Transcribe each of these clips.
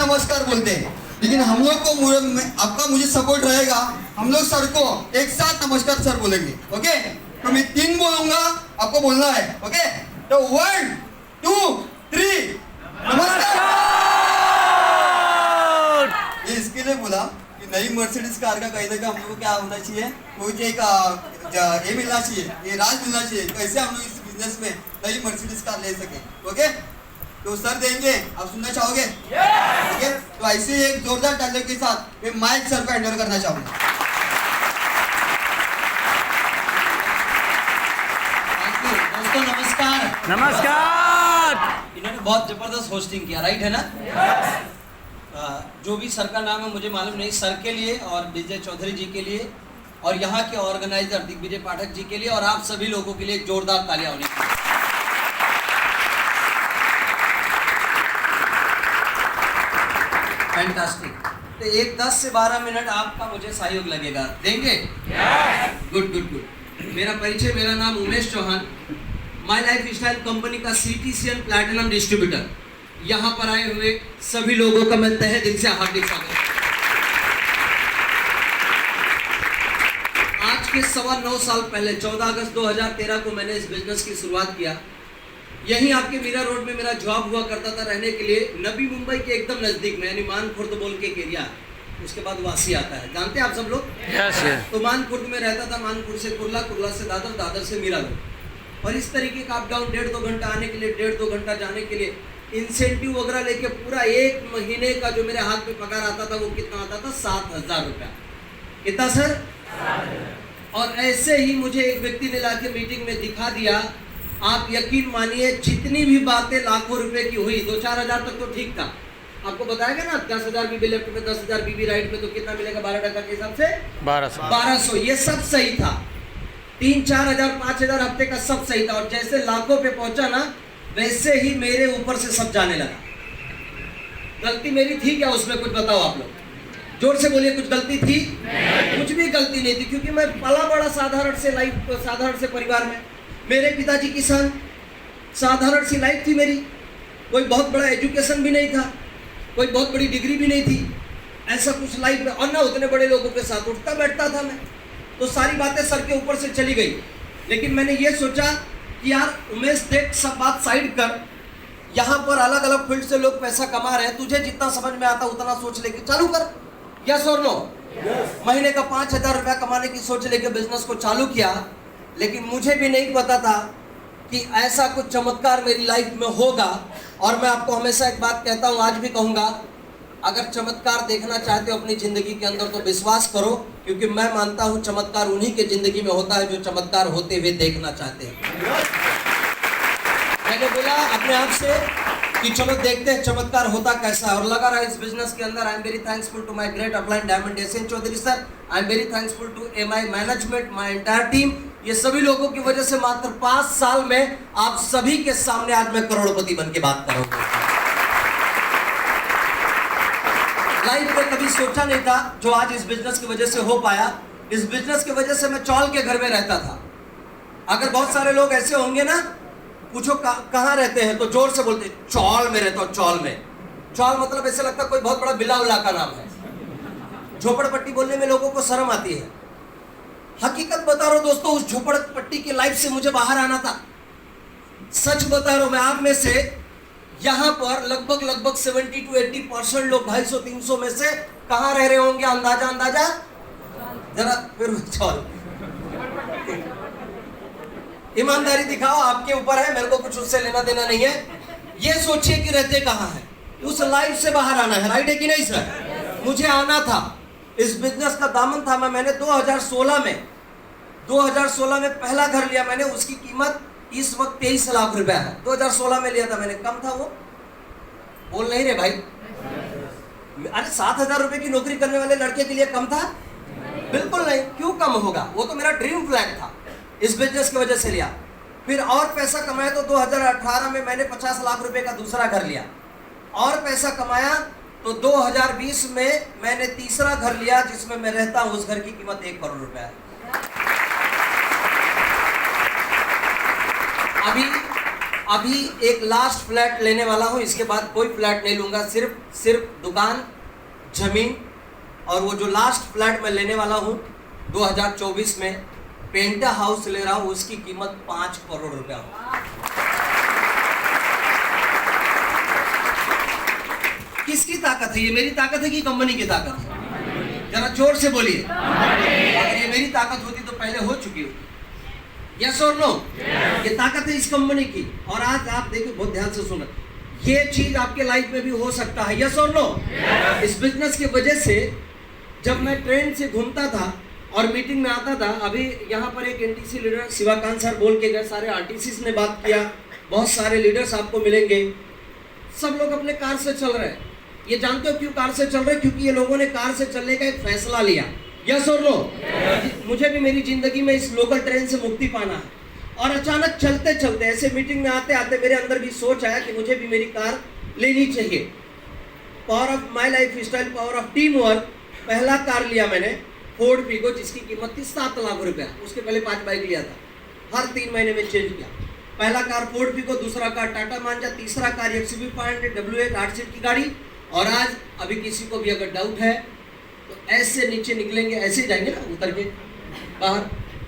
नमस्कार बोलते हैं, लेकिन हम लोग को आपका मुझे सपोर्ट रहेगा, हम लोग सर को एक साथ नमस्कार सर बोलेंगे। ओके, तो मैं 3 बोलूंगा, आपको बोलना है। ओके, तो 1 2 3 नमस्कार। ये इसके लिए बोला कि नई मर्सिडीज कार का कहीं ना कहीं हम लोग को क्या होना चाहिए, कोई एक ये मिलना चाहिए, ये राज मिलना चाहिए, कैसे हम लोग इस बिजनेस में नई मर्सिडीज कार ले सके। ओके, तो सर देंगे, आप सुनना चाहोगे? ठीक है, तो ऐसे ही एक जोरदार तालियों के साथ मैं माइक सर को हैंडओवर करना चाहूंगा। दोस्तों नमस्कार। नमस्कार। इन्होंने बहुत जबरदस्त होस्टिंग किया, राइट है ना? जो भी सर का नाम है मुझे मालूम नहीं, सर के लिए और विजय चौधरी जी के लिए और यहाँ के ऑर्गेनाइजर दिग्विजय पाठक जी के लिए और आप सभी लोगों के लिए एक जोरदार तालियां होनी चाहिए। फैंटास्टिक। तो एक 10 से 12 मिनट आपका मुझे सहयोग लगेगा, देंगे? Good good good. मेरा परिचय, मेरा नाम Umesh Chauhan, my lifestyle company का CTCL प्लैटिनम डिस्ट्रीब्यूटर। यहाँ पर आए हुए सभी लोगों का मैं तहे दिल से हार्दिक स्वागत। आज के 9.25 साल पहले 14 अगस्त 2013 को मैंने इस बिजनेस की शुरुआत किया। यहीं आपके मीरा रोड में मेरा जॉब हुआ करता था रहने के लिए, नबी मुंबई के एकदम नजदीक में, यानी मानखुर्द बोल के एक एरिया, उसके बाद वासी आता है, जानते हैं आप सब लोग? Yes yes. तो मानखुर्द में रहता था, मानखुर्द से कुर्ला, कुर्ला से दादर, दादर से मीरा रोड, और इस तरीके का अप डाउन 1.5-2 घंटा आने के लिए, 1.5-2 घंटा जाने के लिए, इंसेंटिव वगैरह लेके पूरा 1 महीने का जो मेरे हाथ में पगार आता था वो कितना आता था? 7,000 रुपया। कितना सर? और ऐसे ही मुझे एक व्यक्ति ने लाके मीटिंग में दिखा दिया, आप यकीन मानिए जितनी भी बातें लाखों रुपए की हुई, 2-4 हज़ार तक तो ठीक था, आपको बताया गया ना 10,000 बीबी लेफ्ट में, 10,000 बीबी राइट में, तो कितना मिलेगा 12% के हिसाब से? 1200। ये सब सही था, 3-4 हज़ार 5,000 हफ्ते का सब सही था, और जैसे लाखों पे पहुंचा ना, वैसे ही मेरे ऊपर से सब जाने लगा। गलती मेरी थी क्या उसमें? कुछ बताओ आप लोग, जोर से बोलिए, कुछ गलती थी? कुछ भी गलती नहीं थी, क्योंकि मैं पला बड़ा साधारण से लाइफ, साधारण से परिवार में, मेरे पिताजी किसान, साधारण सी लाइफ थी मेरी, कोई बहुत बड़ा एजुकेशन भी नहीं था, कोई बहुत बड़ी डिग्री भी नहीं थी, ऐसा कुछ लाइफ में, और ना उतने बड़े लोगों के साथ उठता बैठता था मैं, तो सारी बातें सर के ऊपर से चली गई। लेकिन मैंने ये सोचा कि यार उमेश देख, सब बात साइड कर, यहाँ पर अलग अलग फील्ड से लोग पैसा कमा रहे हैं, तुझे जितना समझ में आता उतना सोच लेके चालू कर। यस और नो? महीने का 5,000 रुपया कमाने की सोच लेके बिजनेस को चालू किया। लेकिन मुझे भी नहीं पता था कि ऐसा कुछ चमत्कार मेरी लाइफ में होगा। और मैं आपको हमेशा एक बात कहता हूँ, आज भी कहूँगा, अगर चमत्कार देखना चाहते हो अपनी ज़िंदगी के अंदर तो विश्वास करो, क्योंकि मैं मानता हूँ चमत्कार उन्हीं के ज़िंदगी में होता है जो चमत्कार होते हुए देखना चाहते हैं। मैंने बोला अपने आप से कि चलो देखते हैं चमत्कार होता कैसा है, और लगा रहा इस बिजनेस के अंदर। I am very thankful to my great upline diamond SN Chaudhary sir, I am very thankful to MI management, my entire team. ये सभी लोगों की वजह से मात्र 5 साल में आप सभी के सामने आज मैं करोड़पति बन के बात करूंगा। लाइफ में कभी सोचा नहीं था जो आज इस बिजनेस की वजह से हो पाया। इस बिजनेस की वजह से मैं चौल के घर में रहता था। अगर बहुत सारे लोग ऐसे होंगे ना, पूछो कहाँ रहते हैं, तो जोर से बोलते चौल में रहता हूँ, चौल में। चौल मतलब ऐसा लगता कोई बहुत बड़ा बिला उला का नाम है। झोपड़पट्टी बोलने में लोगों को शर्म आती है। हकीकत बता रहा हूं दोस्तों, उस झोपड़पट्टी की लाइफ से मुझे बाहर आना था। सच बता रहा हूं मैं आप में से, यहाँ पर लगभग 70 to 80% लोग 250-300 में से कहाँ रह रहे होंगे? अंदाजा जरा फिर चौल। ईमानदारी दिखाओ, आपके ऊपर है, मेरे को कुछ उससे लेना देना नहीं है। ये सोचिए कि रहते कहाँ है, उस लाइफ से बाहर आना है, राइट है कि नहीं सर? मुझे आना था, इस बिजनेस का दामन था। मैंने 2016 में पहला घर लिया मैंने, उसकी कीमत इस वक्त 23 लाख रुपया है। 2016 में लिया था मैंने, कम था वो? बोल नहीं रहे भाई? अरे 7,000 रुपए की नौकरी करने वाले लड़के के लिए कम था? बिल्कुल नहीं। क्यों कम होगा? वो तो मेरा ड्रीम फ्लैट था, इस बिजनेस की वजह से लिया। फिर और पैसा कमाया तो 2018 में मैंने 50 लाख रुपए का दूसरा घर लिया। और पैसा कमाया तो 2020 में मैंने तीसरा घर लिया, जिसमें मैं रहता हूं। उस घर की कीमत 1 करोड़ रुपया है। अभी अभी एक लास्ट फ्लैट लेने वाला हूँ, इसके बाद कोई फ्लैट नहीं लूँगा, सिर्फ दुकान, जमीन, और वो जो लास्ट फ्लैट मैं लेने वाला हूँ 2024 में पेंटा हाउस ले रहा हूँ, उसकी कीमत 5 करोड़ रुपया हो। किसकी ताकत है? ये मेरी ताकत है कि कंपनी की ताकत है? जरा जोर से बोलिए। अगर ये मेरी ताकत होती तो पहले हो चुकी होती। यस और नो? ये ताकत है इस कंपनी की। और आज आप देखो, बहुत ध्यान से सुनो, ये चीज आपके लाइफ में भी हो सकता है। यस और नो? इस बिजनेस की वजह से जब मैं ट्रेन से घूमता था और मीटिंग में आता था, अभी यहाँ पर एक एनटीसी लीडर शिवाकांत सर बोल के गए, सारे आरटीसी ने बात किया, बहुत सारे लीडर्स आपको मिलेंगे, सब लोग अपने कार से चल रहे हैं। ये जानते हो क्यों कार से चल रहे हैं? क्योंकि ये लोगों ने कार से चलने का एक फैसला लिया। यस और नो? मुझे भी मेरी जिंदगी में इस लोकल ट्रेन से मुक्ति पाना है। और अचानक चलते चलते ऐसे मीटिंग में आते आते मेरे अंदर भी सोच आया कि मुझे भी मेरी कार लेनी चाहिए। Power of my life style, power of team work, पहला कार लिया मैंने फोर्ड फिगो, जिसकी कीमत थी 7 लाख रुपया। उसके पहले 5 बाइक लिया था, हर 3 महीने में चेंज किया। पहला कार फोर्ड फिगो, दूसरा कार टाटा मांजा, तीसरा कार XUV 500 W1 8 सीट की गाड़ी। और आज अभी किसी को भी अगर डाउट है तो ऐसे नीचे निकलेंगे, ऐसे जाएंगे ना उतर के बाहर,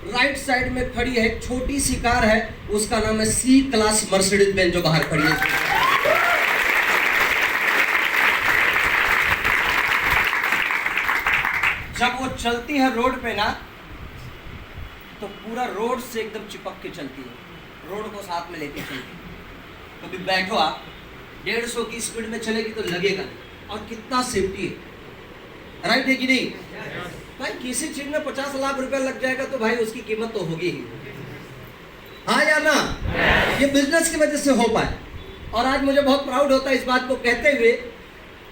राइट साइड में खड़ी है एक छोटी सी कार है, उसका नाम है C क्लास मर्सिडीज बेंज, जो बाहर खड़ी है। जब वो चलती है रोड पे ना, तो पूरा रोड से एकदम चिपक के चलती है, रोड को साथ में लेके चलती है। कभी बैठो आप, 150 की स्पीड में चलेगी तो लगेगा नहीं। और कितना सेफ्टी है, राइट है कि नहीं? भाई किसी चीज में 50 लाख रुपया लग जाएगा तो भाई उसकी कीमत तो होगी ही, हाँ या ना? ये बिजनेस की वजह से हो पाए। और आज मुझे बहुत प्राउड होता है इस बात को कहते हुए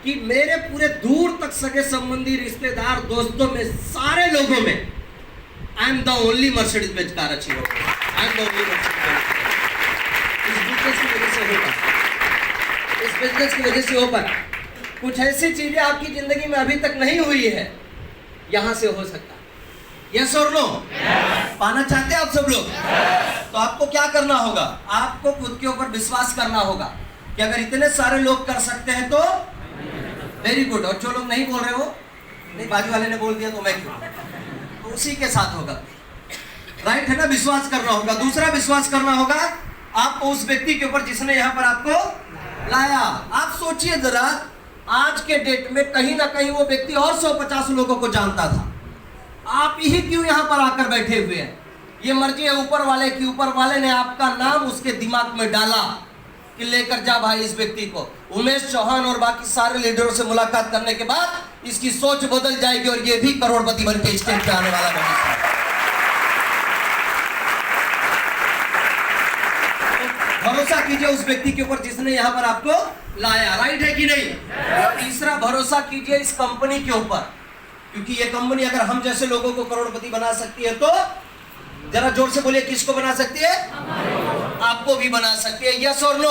कि मेरे पूरे दूर तक सगे संबंधी, रिश्तेदार, दोस्तों में, सारे लोगों में I am the only Mercedes Benz car achiever. I am the only Mercedes Benz. इस बिजनेस की वजह से हो पाए, इस बिजनेस की वजह से हो पाए। कुछ ऐसी चीजें आपकी जिंदगी में अभी तक नहीं हुई है, यहां से हो सकता है। यस और नो? पाना चाहते हैं आप सब लोग? तो आपको क्या करना होगा? आपको खुद के ऊपर विश्वास करना होगा कि अगर इतने सारे लोग कर सकते हैं तो वेरी गुड। और जो लोग नहीं बोल रहे हो, नहीं बाजू वाले ने बोल दिया तो मैं क्यों, तो उसी के साथ होगा, राइट है ना? विश्वास करना होगा। दूसरा विश्वास करना होगा आपको उस व्यक्ति के ऊपर जिसने यहाँ पर आपको लाया। आप सोचिए जरा, आज के डेट में कहीं ना कहीं वो व्यक्ति और 150 लोगों को जानता था, आप ही क्यों यहाँ पर आकर बैठे हुए हैं? ये मर्जी है ऊपर वाले की, ऊपर वाले ने आपका नाम उसके दिमाग में डाला कि लेकर जा भाई इस व्यक्ति को। उमेश चौहान और बाकी सारे लीडरों से मुलाकात करने के बाद इसकी सोच बदल जाएगी और ये भी करोड़पति बन के स्टेज पे आने वाला है। भरोसा कीजिए उस व्यक्ति के ऊपर जिसने यहाँ पर आपको लाया, राइट है कि नहीं? और तीसरा, भरोसा कीजिए इस कंपनी के ऊपर, क्योंकि ये कंपनी अगर हम जैसे लोगों को करोड़पति बना सकती है तो जरा जोर से बोलिए, किसको बना सकती है? आपको भी बना सकती है। यस और नो?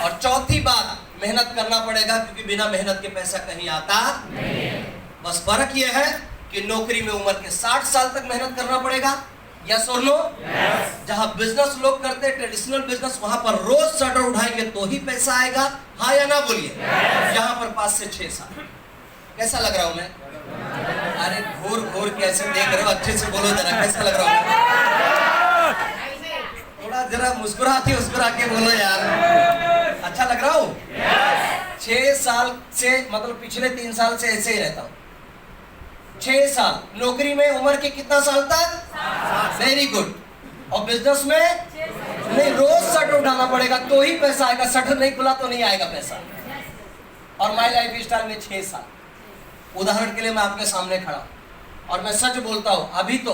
और चौथी बात, मेहनत करना पड़ेगा, क्योंकि बिना मेहनत के पैसा कहीं आता नहीं। बस फर्क यह है कि नौकरी में उम्र के 60 साल तक मेहनत करना पड़ेगा। यस और नो? जहां बिजनेस लोग करते हैं ट्रेडिशनल बिजनेस, वहां पर रोज शटर उठाएंगे तो ही पैसा आएगा, हाँ या ना बोलिए? यहाँ पर 5 से 6 साल। कैसा लग रहा हूं मैं? अरे घोर घोर कैसे देख रहे हो? अच्छे से बोलो जरा, कैसा लग रहा हूं? थोड़ा जरा मुस्कुरा के बोलो यार, अच्छा लग रहा हूं? 6 साल से, मतलब पिछले 3 साल से ऐसे ही रहता हूं। 6 साल नौकरी में, उम्र के कितना साल तक? Very good. और बिजनेस में नहीं, रोज शटर उठाना पड़ेगा तो ही पैसा आएगा, शटर नहीं खुला तो नहीं आएगा पैसा। और माई लाइफ स्टाइल में 6 साल। उदाहरण के लिए मैं आपके सामने खड़ा हूं और मैं सच बोलता हूं, अभी तो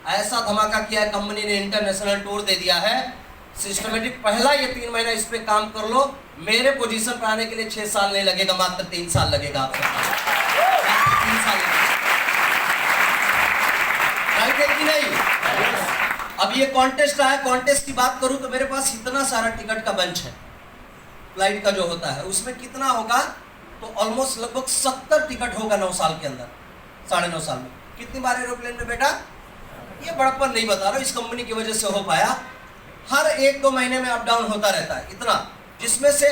ऐसा धमाका किया है कंपनी ने, इंटरनेशनल टूर दे दिया है सिस्टमेटिक। पहला ये 3 महीना इस पे काम कर लो, मेरे पोजीशन पर आने के लिए 6 साल नहीं लगेगा, मात्र 3 साल लगेगा आपको। 3 साल लगेगा, राइट है कि नहीं? अब ये कॉन्टेस्ट आया, कॉन्टेस्ट की बात करूं तो मेरे पास इतना सारा टिकट का बंच है, फ्लाइट का जो होता है उसमें कितना होगा, तो ऑलमोस्ट लगभग 70 टिकट होगा 9 साल के अंदर, 9.5 साल में। कितनी बार एरोप्लेन में बैठा, ये बड़प्पन नहीं बता रहा, इस कंपनी की वजह से हो पाया। हर 1-2 महीने में अप डाउन होता रहता है इतना, जिसमें से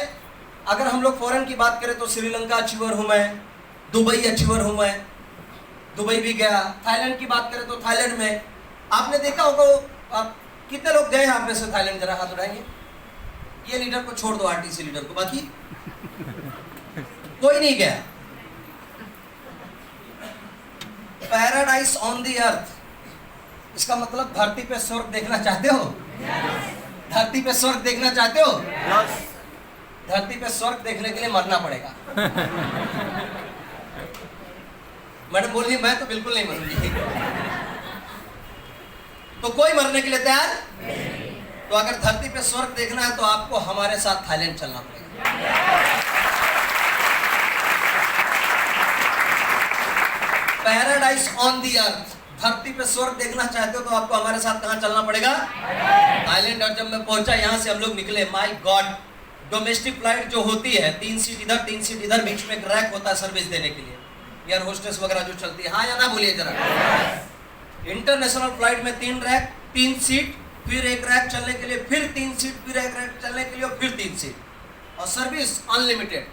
अगर हम लोग फॉरेन की बात करें तो श्रीलंका अचीवर हूँ मैं, दुबई अचीवर हूँ मैं, दुबई भी गया। थाईलैंड की बात करें तो थाईलैंड में आपने देखा होगा कितने लोग गए हैं आप में से थाईलैंड, जरा हाथ उठाएंगे। ये लीडर को छोड़ दो, आरटीसी लीडर को, बाकी कोई नहीं गया। पैराडाइज ऑन द अर्थ, इसका मतलब धरती पे स्वर्ग देखना चाहते हो? धरती पे स्वर्ग देखना चाहते हो? धरती पे स्वर्ग देखने के लिए मरना पड़ेगा। मैडम बोलिए मैं तो बिल्कुल नहीं मरूंगी। तो कोई मरने के लिए तैयार? तो अगर धरती पे स्वर्ग देखना है तो आपको हमारे साथ थाईलैंड चलना पड़ेगा। पैराडाइज ऑन दी अर्थ, धरती पे स्वर्ग देखना चाहते हो तो आपको हमारे साथ कहां चलना पड़ेगा? थाईलैंड। और जब मैं पहुंचा, यहां से हम लोग निकले, माय गॉड, डोमेस्टिक फ्लाइट जो होती है 3 सीट इधर 3 सीट इधर, बीच में एक रैक होता है सर्विस देने के लिए, एयर होस्टेस वगैरह जो चलती है, हाँ या ना बोलिए जरा। इंटरनेशनल फ्लाइट में 3 रैक 3 सीट, फिर एक रैक चलने के लिए, फिर 3 सीट, फिर एक रैक चलने के लिए, और फिर 3 सीट, और सर्विस अनलिमिटेड।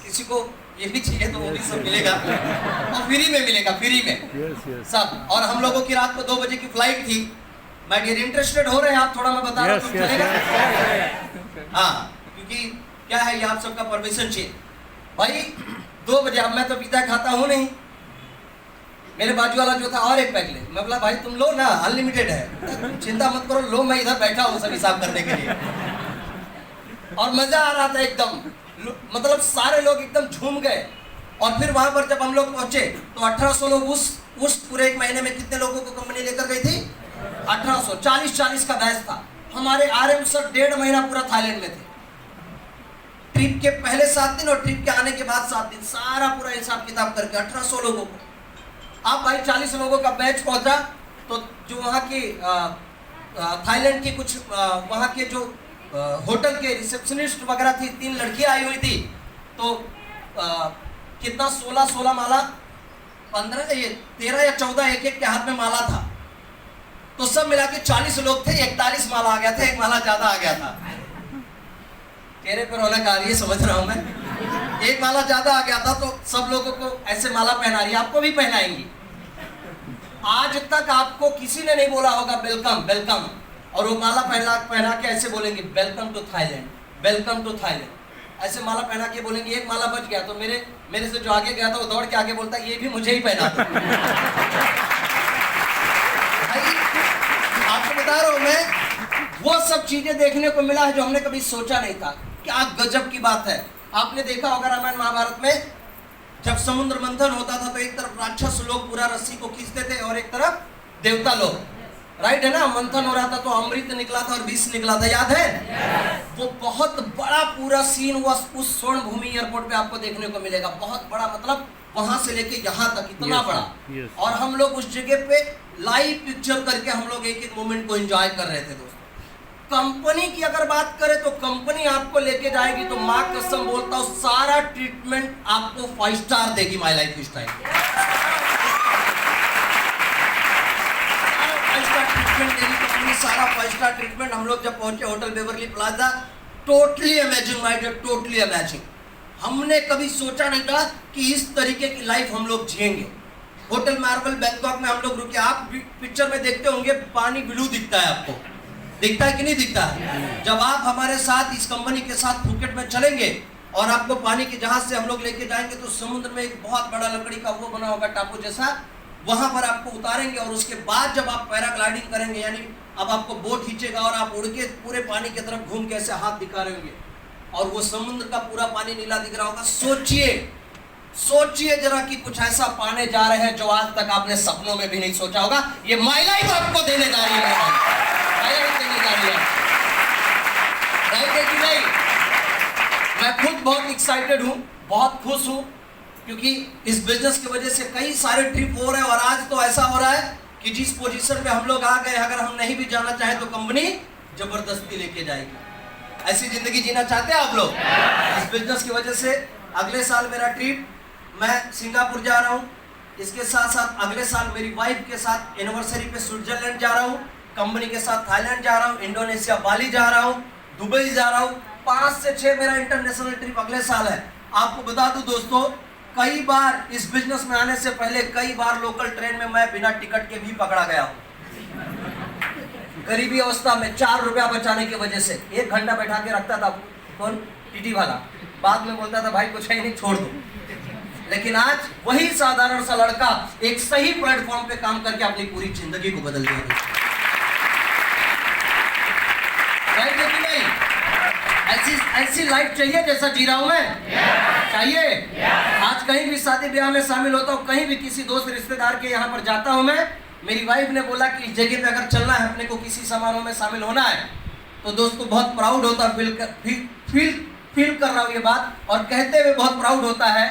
किसी को ये भी चाहिए तो वो भी सब मिलेगा, और फ्री में मिलेगा, फ्री में सब। और हम लोगों की रात को 2 बजे की फ्लाइट थी। माय डियर, इंटरेस्टेड हो रहे हैं आप? थोड़ा मैं बता रहा हूँ, चलेगा? हाँ, क्योंकि क्या है, ये आप सबका परमिशन चाहिए भाई। 2 बजे, अब मैं तो पीता खाता हूँ नहीं, मेरे बाजू वाला जो था और एक पैक ले, मैं बोला भाई तुम लो ना, अनलिमिटेड है, चिंता मत करो, लो, मैं इधर बैठा हूँ सब हिसाब करने के लिए। और मजा आ रहा था एकदम, मतलब सारे लोग एकदम झूम गए। और फिर वहां पर जब हम लोग पहुंचे तो 1800 लोग उस पूरे 1 महीने में कितने लोगों को कंपनी लेकर गई थी? 1800, 40 का बैच था। हमारे आरएम सर 1.5 महीना पूरा थाईलैंड में थे। ट्रिप के पहले 7 दिन और ट्रिप के आने के बाद 7 दिन, सारा पूरा हिसाब किताब करके 1800 लोगों को। आप भाई 40 लोगों का बैच पहुंचा, तो जो वहाँ की थाईलैंड की कुछ वहाँ के जो होटल के रिसेप्शनिस्ट वगैरह थी, 3 लड़कियां आई हुई थी, तो कितना 16 माला, 13 या 14 एक के हाथ में माला था, तो सब मिला के 40 लोग थे, 41 माला आ गया था, 1 माला ज्यादा आ गया था। चेहरे पर रौनक आ रही है, समझ रहा हूं मैं। 1 माला ज्यादा आ गया था, तो सब लोगों को ऐसे माला पहना रही है, आपको भी पहनाएंगी। आज तक आपको किसी ने नहीं बोला होगा वेलकम वेलकम, और वो माला पहना के ऐसे बोलेंगे welcome to Thailand, welcome to Thailand, ऐसे माला पहना के बोलेंगे। 1 माला बच गया तो मेरे से जो आगे गया था वो दौड़ के आगे बोलता है ये भी मुझे ही पहना दो। आपको बता रहा हूं मैं, वो सब चीजें देखने को मिला है जो हमने कभी सोचा नहीं था। क्या गजब की बात है। आपने देखा होगा रामायण महाभारत में, जब समुद्र मंथन होता था तो एक तरफ राक्षस लोग पूरा रस्सी को खींचते थे और एक तरफ देवता लोग, राइट है ना? मंथन हो रहा था तो अमृत निकला था और विष निकला था, याद है? वो बहुत बड़ा पूरा सीन हुआ उस स्वर्ण भूमि एयरपोर्ट पे आपको देखने को मिलेगा। बहुत बड़ा, मतलब वहां से लेके यहाँ तक इतना बड़ा। और हम लोग उस जगह पे लाइव पिक्चर करके हम लोग एक मोमेंट को एंजॉय कर रहे थे दोस्तों। कंपनी की अगर बात करें तो कंपनी आपको लेके जाएगी तो मां कसम बोलता हूं, सारा ट्रीटमेंट आपको 5 स्टार देगी। My lifestyle 5 star treatment देगी कंपनी, सारा 5 स्टार ट्रीटमेंट। हम लोग जब पहुंचे hotel Beverly Plaza, totally amazing my dear, totally amazing. हमने कभी सोचा नहीं था कि इस तरीके की लाइफ हम लोग जिएंगे। होटल मार्बल बैंकॉक में हम लोग रुके। आप पिक्चर में देखते होंगे पानी ब्लू दिखता है, आपको दिखता है कि नहीं दिखता है? जब आप हमारे साथ इस कंपनी के साथ फुकेट में चलेंगे और आपको पानी के जहाज से हम लोग लेके जाएंगे तो समुद्र में एक बहुत बड़ा लकड़ी का वो बना होगा टापू जैसा, वहां पर आपको उतारेंगे और उसके बाद जब आप पैराग्लाइडिंग करेंगे, यानी अब आपको बोट खींचेगा और आप उड़ के पूरे पानी की तरफ घूम के ऐसे हाथ दिखा रहे होंगे और वो समुद्र का पूरा पानी नीला दिख रहा होगा। सोचिए जरा कि कुछ ऐसा पाने जा रहे हैं जो आज तक आपने सपनों में भी नहीं सोचा होगा। ये माय लाइफ आपको देने जा रही है, राइट है कि नहीं? मैं खुद बहुत एक्साइटेड हूँ, बहुत खुश हूँ, क्योंकि इस बिजनेस की वजह से कई सारे ट्रिप हो रहे हैं और आज तो ऐसा हो रहा है कि जिस पोजीशन पे हम लोग आ गए, अगर हम नहीं भी जाना चाहें तो कंपनी जबरदस्ती लेके जाएगी। ऐसी जिंदगी जीना चाहते हैं आप लोग? इस बिजनेस की वजह से अगले साल मेरा ट्रिप, मैं सिंगापुर जा रहा हूँ, इसके साथ साथ अगले साल मेरी वाइफ के साथ एनिवर्सरी पे स्विट्जरलैंड जा रहा हूँ, कंपनी के साथ थाईलैंड जा रहा हूँ, इंडोनेशिया बाली जा रहा हूँ, दुबई जा रहा हूँ। 5 से 6 मेरा इंटरनेशनल ट्रिप अगले साल है। आपको बता दूं दोस्तों, कई बार इस बिजनेस में आने से पहले कई बार लोकल ट्रेन में मैं बिना टिकट के भी पकड़ा गया हूँ। गरीबी अवस्था में 4 रुपया बचाने की वजह से 1 घंटा बैठा के रखता था कौन, टीटी वाला। बाद में बोलता था भाई कुछ है नहीं, छोड़ दो। लेकिन आज वही साधारण सा लड़का एक सही प्लेटफॉर्म पे काम करके अपनी पूरी जिंदगी को बदल दिया। राइट है कि नहीं? ऐसी लाइफ चाहिए जैसा जी रहा हूं मैं? चाहिए? आज कहीं भी शादी ब्याह में शामिल होता हूं, कहीं भी किसी दोस्त रिश्तेदार के यहाँ पर जाता हूं मैं, मेरी वाइफ ने बोला कि इस जगह पे अगर चलना है, अपने को किसी समारोह में शामिल होना है, तो दोस्तों बहुत प्राउड होता, फील कर रहा हूं ये बात, और कहते हुए बहुत प्राउड होता है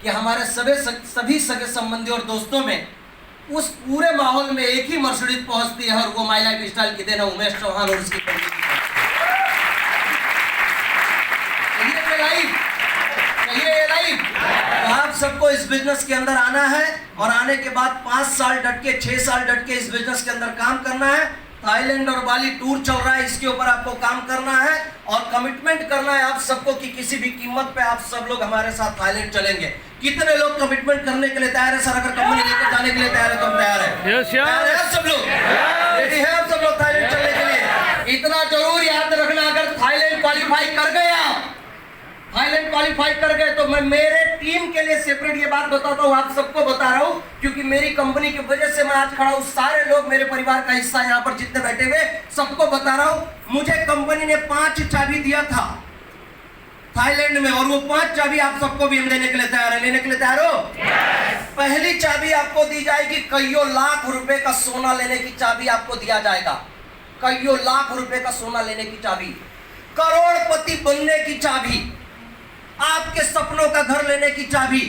कि हमारे सभी सगे संबंधी और दोस्तों में उस पूरे माहौल में एक ही मर्सिडीज पहुंचती है, और वो माई लाइफ स्टाइल की देना उमेश चौहान और उसकी लाइफ। तो आप सबको इस बिजनेस के अंदर आना है, और आने के बाद 5 साल डट के, 6 साल डट के इस बिजनेस के अंदर काम करना है। थाईलैंड और बाली टूर चल रहा है, इसके ऊपर आपको काम करना है और कमिटमेंट करना है आप सबको कि किसी भी कीमत पे आप सब लोग हमारे साथ थाईलैंड चलेंगे। कितने लोग कमिटमेंट करने के लिए तैयार है? सर अगर कंपनी लेकर जाने के लिए तैयार है तो हम तैयार है। तैयार है आप सब लोग? रेडी है आप सब लोग थाईलैंड चलने के लिए? इतना जरूर याद रखना, अगर थाईलैंड क्वालिफाई कर गए आप, थाईलैंड क्वालिफाई कर गए, तो मैं मेरे टीम के लिए सेपरेट ये बात बताता हूँ, आप सबको बता रहा हूँ, क्योंकि मेरी कंपनी की वजह से मैं आज खड़ा हूँ। सारे लोग मेरे परिवार का हिस्सा यहाँ पर जितने बैठे हुए, सबको बता रहा हूँ, मुझे कंपनी ने 5 चाबी दिया था थाईलैंड में, और वो 5 चाबी आप सबको भी हम देने के लिए तैयार है। लेने के लिए तैयार हो? पहली चाबी आपको दी जाएगी, कईयों लाख रुपए का सोना लेने की चाबी आपको दिया जाएगा। कईयों लाख रुपए का सोना लेने की चाबी, करोड़पति बनने की चाबी, आपके सपनों का घर लेने की चाबी,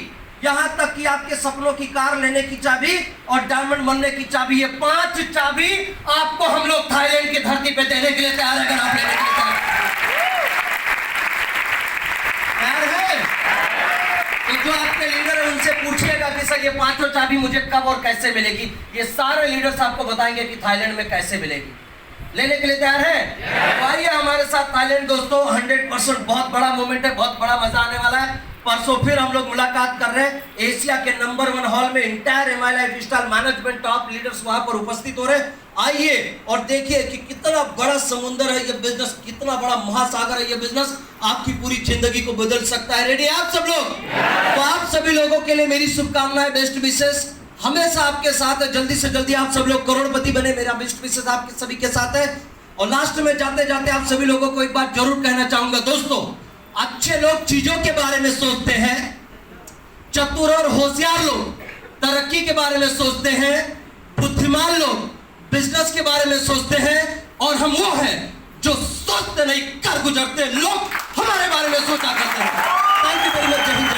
यहां तक कि आपके सपनों की कार लेने की चाबी और डायमंड बनने की चाबी। ये 5 चाबी आपको हम लोग थाईलैंड की धरती पे देने के लिए तैयार है, अगर आप लेने के लिए तैयार है। तो जो आपके लीडर है उनसे पूछिएगा कि सर ये 5 चाबी मुझे कब और कैसे मिलेगी। ये सारे लीडर्स आपको बताएंगे कि थाईलैंड में कैसे मिलेगी। लेने के लिए तैयार है? तो आइए हमारे साथ थाईलैंड दोस्तों, 100% बहुत बड़ा मोमेंट है, बहुत बड़ा मजा आने वाला है। परसों फिर हम लोग मुलाकात कर रहे हैं एशिया के नंबर 1 हॉल में। Entire MI life style management top leaders वहां पर उपस्थित हो रहे हैं। आइए और देखिए कि कितना बड़ा समुंदर है ये बिजनेस, कितना बड़ा महासागर है ये बिजनेस, आपकी पूरी जिंदगी को बदल सकता है। रेडी आप सब लोग? तो आप सभी लोगों के लिए मेरी शुभकामनाएं, बेस्ट विशेष हमेशा आपके साथ है। जल्दी से जल्दी आप सब लोग करोड़पति बने, मेरा बेस्ट विशेष आपके सभी के साथ है। और लास्ट में जाते जाते आप सभी लोगों को एक बात जरूर कहना चाहूंगा दोस्तों, अच्छे लोग चीजों के बारे में सोचते हैं, चतुर और होशियार लोग तरक्की के बारे में सोचते हैं, बुद्धिमान लोग बिजनेस के बारे में सोचते हैं, और हम वो हैं जो सोचते नहीं कर गुजरते लोग हमारे बारे में सोचा करते हैं। Thank you very much.